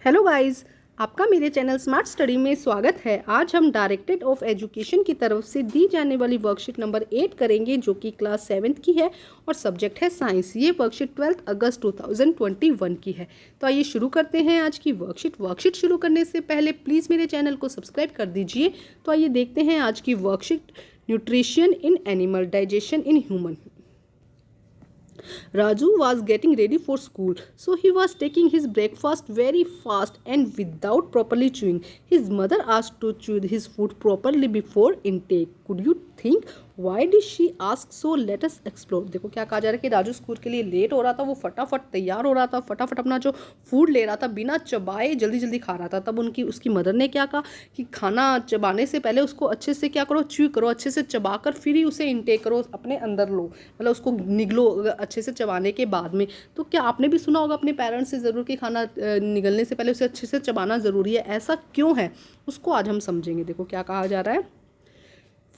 Hello guys, आपका मेरे channel smart study में स्वागत है। आज हम डायरेक्टरेट ऑफ एजुकेशन की तरफ से दी जाने वाली वर्कशीट नंबर 8 करेंगे, जो कि क्लास 7 की है और सब्जेक्ट है साइंस। ये वर्कशीट 12 अगस्त 2021 की है। तो आइए शुरू करते हैं आज की वर्कशीट शुरू करने से पहले प्लीज़ मेरे चैनल को सब्सक्राइब कर दीजिए। तो आइए देखते हैं आज की worksheet. Nutrition in animal, digestion in human. Raju was getting ready for school, so he was taking his breakfast very fast and without properly chewing. His mother asked to chew his food properly before intake. Could you think why did she ask? So let us explore. देखो क्या कहा जा रहा है कि Raju school के लिए late हो रहा था, वो फटाफट तैयार हो रहा था, फटाफट अपना जो फूड ले रहा था, बिना चबाए जल्दी जल्दी खा रहा था। तब उसकी मदर ने क्या कहा कि खाना चबाने से पहले उसको अच्छे से क्या करो, च्यू करो, अच्छे से चबाकर फिर ही उसे इनटेक करो, अपने अंदर लो, मतलब उसको निगलो अच्छे से चबाने के बाद में। तो क्या आपने भी सुना होगा अपने पेरेंट्स से ज़रूर कि खाना निगलने से पहले उसे अच्छे से चबाना ज़रूरी है। ऐसा क्यों है उसको आज हम समझेंगे। देखो क्या कहा जा रहा है।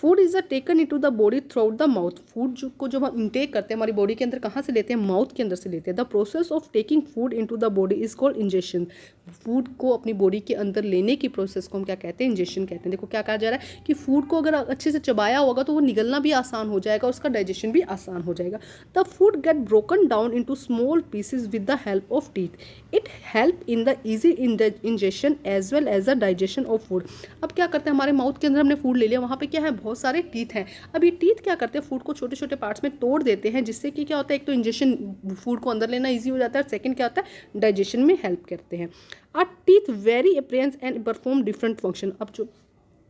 Food is a taken into the body through out the mouth. Food को जब हम इंटेक करते हैं हमारी बॉडी के अंदर कहाँ से लेते हैं, माउथ के अंदर से लेते हैं। The process of taking food into the body is called ingestion. Food को अपनी बॉडी के अंदर लेने की प्रोसेस को हम क्या कहते हैं, इंजेशन कहते हैं। देखो क्या कहा जा रहा है कि फूड को अगर अच्छे से चबाया होगा तो वो निगलना भी आसान हो जाएगा, उसका डाइजेशन भी आसान हो जाएगा। The food get broken down into small pieces with the help of teeth. It help in the easy ingestion as well as the digestion of food. अब क्या करते हैं, हमारे माउथ के अंदर हमने फूड ले लिया, वहाँ पे क्या है, बहुत सारे टीथ हैं। अब ये टीथ क्या करते हैं, फूड को छोटे छोटे पार्ट्स में तोड़ देते हैं, जिससे कि क्या होता है, एक तो इंजेशन फूड को अंदर लेना ईजी हो जाता है, और सेकंड क्या होता है, डाइजेशन में हेल्प करते हैं। Are teeth very appearance and perform different function. अब जो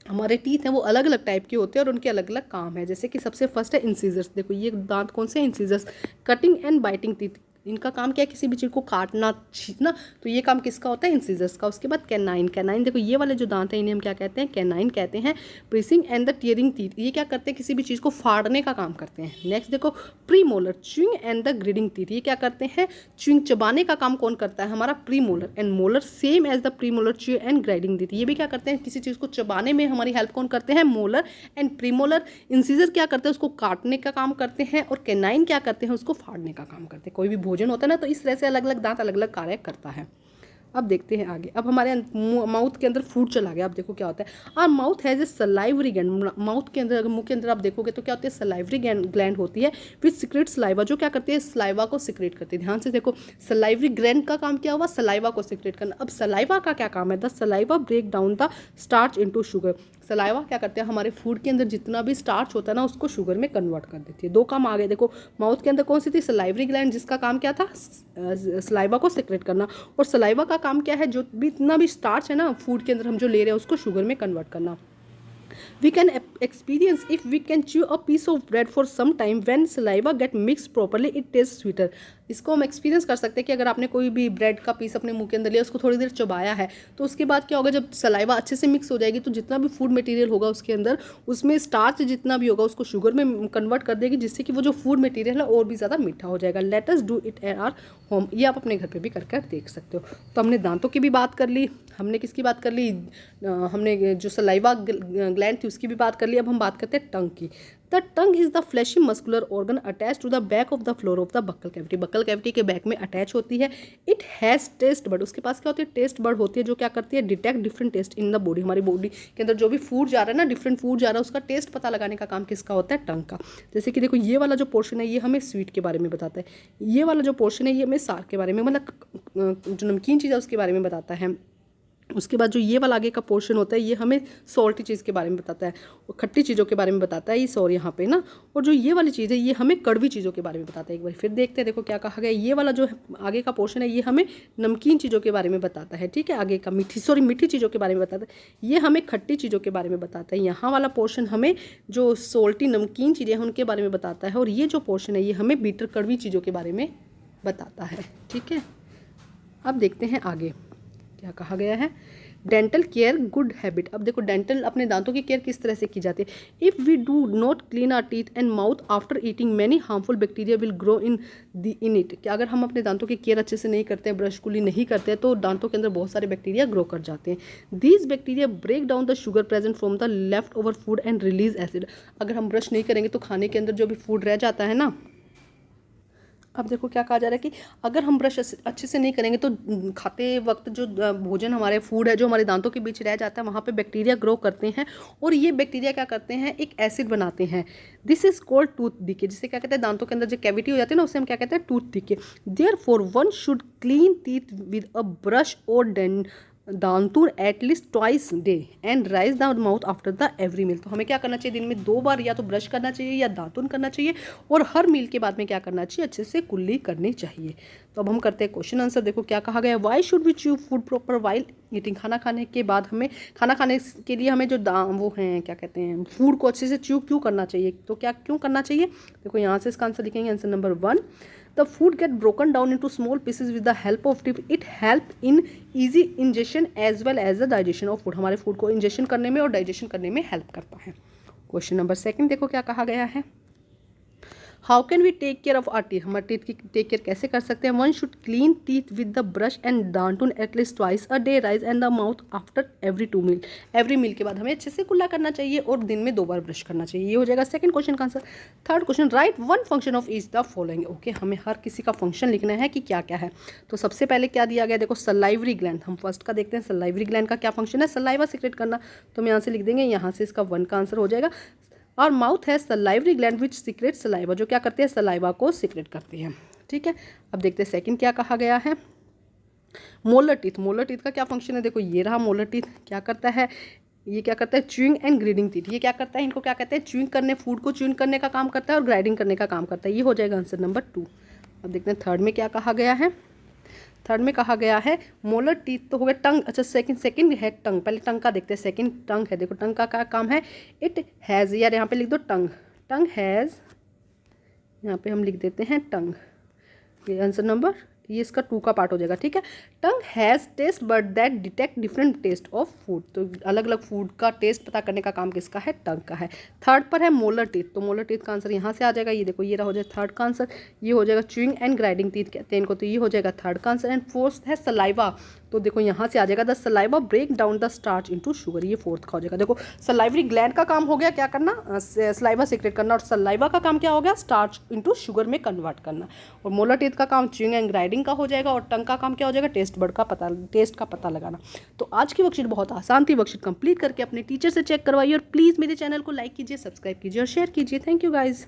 हमारे टीथ हैं वो अलग अलग टाइप के होते हैं और उनके अलग अलग काम है। जैसे कि सबसे फर्स्ट है इंसीजर्स। देखो ये दांत कौन से हैं, incisors. Cutting and biting teeth, इनका काम क्या है, किसी भी चीज़ को काटना छींकना, तो ये काम किसका होता है, इंसीजर्स का। उसके बाद कैनाइन। कैनाइन देखो ये वाले जो दांत हैं इन्हें हम क्या कहते हैं, कैनाइन कहते हैं। Pricing and the tearing teeth, ये क्या करते हैं, किसी भी चीज़ को फाड़ने का काम करते हैं। नेक्स्ट देखो premolar, chewing and the grinding teeth, ये क्या करते हैं, च्यूइंग चबाने का काम कौन करता है, हमारा premolar. And molar same as the premolar, chew and grinding teeth, ये भी क्या करते हैं, किसी चीज़ को चबाने में हमारी हेल्प कौन करते हैं, मोलर एंड प्रीमोलर। इंसीजर क्या करते हैं, उसको काटने का काम करते हैं, और कैनाइन क्या करते हैं, उसको फाड़ने का काम करते हैं। कोई भी भोजन होता है ना, तो इस तरह से अलग अलग दांत अलग अलग कार्य करता है। अब देखते हैं आगे। अब हमारे माउथ के अंदर फूड चला गया। अब देखो क्या होता है, और mouth has a salivary gland. Mouth के अंदर, मुंह के अंदर आप देखोगे तो क्या होती है, सलाइवरी ग्लैंड होती है विच सिक्रेट सलाइवा, जो क्या करती है, सलाइवा को सिक्रेट करती है। ध्यान से देखो, सलाइवरी ग्लैंड का काम क्या हुआ, सलाइवा को सिक्रेट करना। अब सलाइवा का क्या काम है, the saliva break down the starch into sugar. Saliva क्या करते हैं, हमारे फूड के अंदर जितना भी स्टार्च होता है ना, उसको शुगर में कन्वर्ट कर देती है। दो काम आ गए। देखो माउथ के अंदर कौन सी थी, सलाइवरी ग्लैंड, जिसका काम क्या था, सलाइवा को सिक्रेट करना, और सलाइवा का काम क्या है, जो भी इतना भी स्टार्च है ना फूड के अंदर हम जो ले रहे हैं उसको शुगर में कन्वर्ट करना। We can experience if we can chew a piece of bread for some time when saliva get mixed properly it tastes sweeter। इसको हम एक्सपीरियंस कर सकते हैं कि अगर आपने कोई भी ब्रेड का पीस अपने मुंह के अंदर लिया, उसको थोड़ी देर चबाया है, तो उसके बाद क्या होगा, जब सलाइवा अच्छे से मिक्स हो जाएगी तो जितना भी फूड मटेरियल होगा उसके अंदर, उसमें स्टार्च जितना भी होगा उसको शुगर में कन्वर्ट कर देगी, जिससे कि वो जो फूड मटेरियल है और भी ज़्यादा मीठा हो जाएगा। Let us do it at our home. ये आप अपने घर पे भी करके देख सकते हो। तो हमने दांतों की भी बात कर ली, हमने किसकी बात कर ली, हमने जो सलाइवा ग्लैंड थी उसकी भी बात कर ली। अब हम बात करते हैं टंग की। The tongue is the fleshy muscular organ attach to the back of the floor of the buccal cavity. Buccal cavity के बैक में अटैच होती है। इट हैज़ टेस्ट बड, उसके पास क्या होती है, टेस्ट बड होती है, जो क्या करती है, detect different taste in the body. हमारी बॉडी के अंदर जो भी फूड जा रहा है ना, डिफरेंट फूड जा रहा है, उसका टेस्ट पता लगाने का काम किसका होता है, टंग का। जैसे कि देखो ये वाला जो पोर्शन है ये हमें स्वीट के बारे में बताता है, ये वाला जो पोर्शन है ये हमें सार के बारे में, मतलब जो नमकीन चीज़ है उसके बारे में बताता है। उसके बाद जो ये वाला आगे का पोर्शन होता है ये हमें सॉल्टी चीज़ के बारे में बताता है, और खट्टी चीज़ों के बारे में बताता है, ये सॉर यहाँ पे ना। और जो ये वाली चीज़ है ये हमें कड़वी चीज़ों के बारे में बताता है। एक बार फिर देखते हैं, देखो क्या कहा गया। ये वाला जो आगे का पोर्शन है ये हमें नमकीन चीज़ों के बारे में बताता है, ठीक है। आगे का मीठी चीज़ों के बारे में बताता है, ये हमें खट्टी चीज़ों के बारे में बताता है। यहाँ वाला पोर्शन हमें जो सॉल्टी नमकीन चीज़ें हैं उनके बारे में बताता है, और ये जो पोर्शन है ये हमें बीटर कड़वी चीज़ों के बारे में बताता है, ठीक है। अब देखते हैं आगे क्या कहा गया है। Dental care good habit. अब देखो डेंटल, अपने दांतों की केयर किस तरह से की जाती है। If we do not clean our teeth and mouth after eating many harmful bacteria will grow in it. कि अगर हम अपने दांतों की केयर अच्छे से नहीं करते हैं, ब्रश कुली नहीं करते हैं, तो दांतों के अंदर बहुत सारे बैक्टीरिया ग्रो कर जाते हैं। These bacteria break down the sugar present from the left over food and release acid. अगर हम ब्रश नहीं करेंगे तो खाने के अंदर जो भी फूड रह जाता है ना, अब देखो क्या कहा जा रहा है कि अगर हम ब्रश अच्छे से नहीं करेंगे तो खाते वक्त जो भोजन हमारे फूड है जो हमारे दांतों के बीच रह जाता है वहाँ पे बैक्टीरिया ग्रो करते हैं और ये बैक्टीरिया क्या करते हैं, एक एसिड बनाते हैं। This is called tooth decay, जिसे क्या कहते हैं, दांतों के अंदर जो कैविटी हो जाती है ना उसे हम क्या कहते हैं, tooth decay. There for one should clean teeth with a brush और दांतुन at least twice day and rinse the mouth after the every meal. तो हमें क्या करना चाहिए, दिन में 2 बार या तो ब्रश करना चाहिए या दांतुन करना चाहिए, और हर मील के बाद में क्या करना चाहिए, अच्छे से कुल्ली करनी चाहिए। तो अब हम करते हैं क्वेश्चन आंसर। देखो क्या कहा गया है, why should we chew food proper while eating. खाना खाने के बाद हमें, खाना खाने के लिए हमें जो वो हैं क्या कहते हैं, फूड को अच्छे से च्यू क्यों करना चाहिए, तो क्या क्यों करना चाहिए। देखो यहाँ से इसका आंसर लिखेंगे, answer number 1, the food get broken down into small pieces with the help of teeth. It help in easy ingestion as well as the digestion of food. हमारे फूड को इंजेक्शन करने में और डाइजेशन करने में help करता है। Question number 2 देखो क्या कहा गया है, how can we take care of our teeth. हमारे टीथ की टेक केयर कैसे कर सकते हैं। One should clean teeth with the brush and दांतुन at least twice a day, rinse and the mouth after every 2 meal. Every meal के बाद हमें अच्छे से कुल्ला करना चाहिए और दिन में 2 बार ब्रश करना चाहिए। ये हो जाएगा सेकंड क्वेश्चन का answer. Third question, right one function of each the following. Okay, हमें हर किसी का फंक्शन लिखना है कि क्या क्या है। तो सबसे पहले क्या दिया गया, देखो सलाइवरी ग्लैंड, हम फर्स्ट का देखते हैं। सलाइवरी ग्लैंड का क्या फंक्शन है, सलाइवा सीक्रेट करना। तो हम यहाँ से लिख देंगे, यहाँ से इसका 1 का आंसर हो जाएगा। और माउथ है salivary gland which secret saliva, जो क्या करते हैं, सलाइवा को सीक्रेट करती है। ठीक है, अब देखते हैं सेकंड क्या कहा गया है, मोलर टीथ। मोलर टीथ का क्या फंक्शन है, देखो ये रहा मोलर टीथ, क्या करता है, ये क्या करता है, च्यूइंग एंड ग्राइंडिंग टीथ। ये क्या करता है, इनको क्या कहते हैं, च्यूइंग करने, फूड को च्यूइंग करने का काम करता है और ग्राइंडिंग करने का काम करता है। ये हो जाएगा आंसर नंबर 2। अब देखते हैं थर्ड में क्या कहा गया है। थर्ड में कहा गया है मोलर टीथ तो हो गया, टंग। अच्छा सेकंड है टंग, पहले टंग का देखते हैं। सेकंड टंग है, देखो टंग का क्या काम है, इट हैज़, यार यहाँ पे लिख दो टंग, टंग हैज़, यहाँ पे हम लिख देते हैं टंग। ये आंसर नंबर, ये इसका 2 का पार्ट हो जाएगा। ठीक है, tongue has taste but that detect different taste of food. तो अलग अलग फूड का टेस्ट पता करने का काम किसका है, टंग का है। थर्ड पर है मोलर टीथ, तो मोलर टीथ का आंसर यहाँ से आ जाएगा, ये देखो ये रहा हो जाएगा थर्ड का आंसर। ये हो जाएगा च्यूइंग एंड ग्राइंडिंग टीथ कहते हैं इनको, तो ये हो जाएगा थर्ड का आंसर। एंड फोर्थ है सलाइवा, तो देखो यहाँ से आ जाएगा the saliva break down the starch into sugar, ये फोर्थ का हो जाएगा। देखो सलाइवरी ग्लैंड का काम हो गया क्या करना, सलाइवा सीक्रेट करना, और सलाइवा का काम क्या हो गया, स्टार्च इनटू शुगर में कन्वर्ट करना। और मोलर टीथ का काम च्यूइंग एंड ग्राइंडिंग का हो जाएगा, और टंग का काम क्या हो जाएगा, टेस्ट का पता लगाना। तो आज की वर्कशीट बहुत आसान थी। वर्कशीट कंप्लीट करके अपने टीचर से चेक करवाइए और प्लीज़ मेरे चैनल को लाइक कीजिए, सब्सक्राइब कीजिए और शेयर कीजिए। Thank you guys.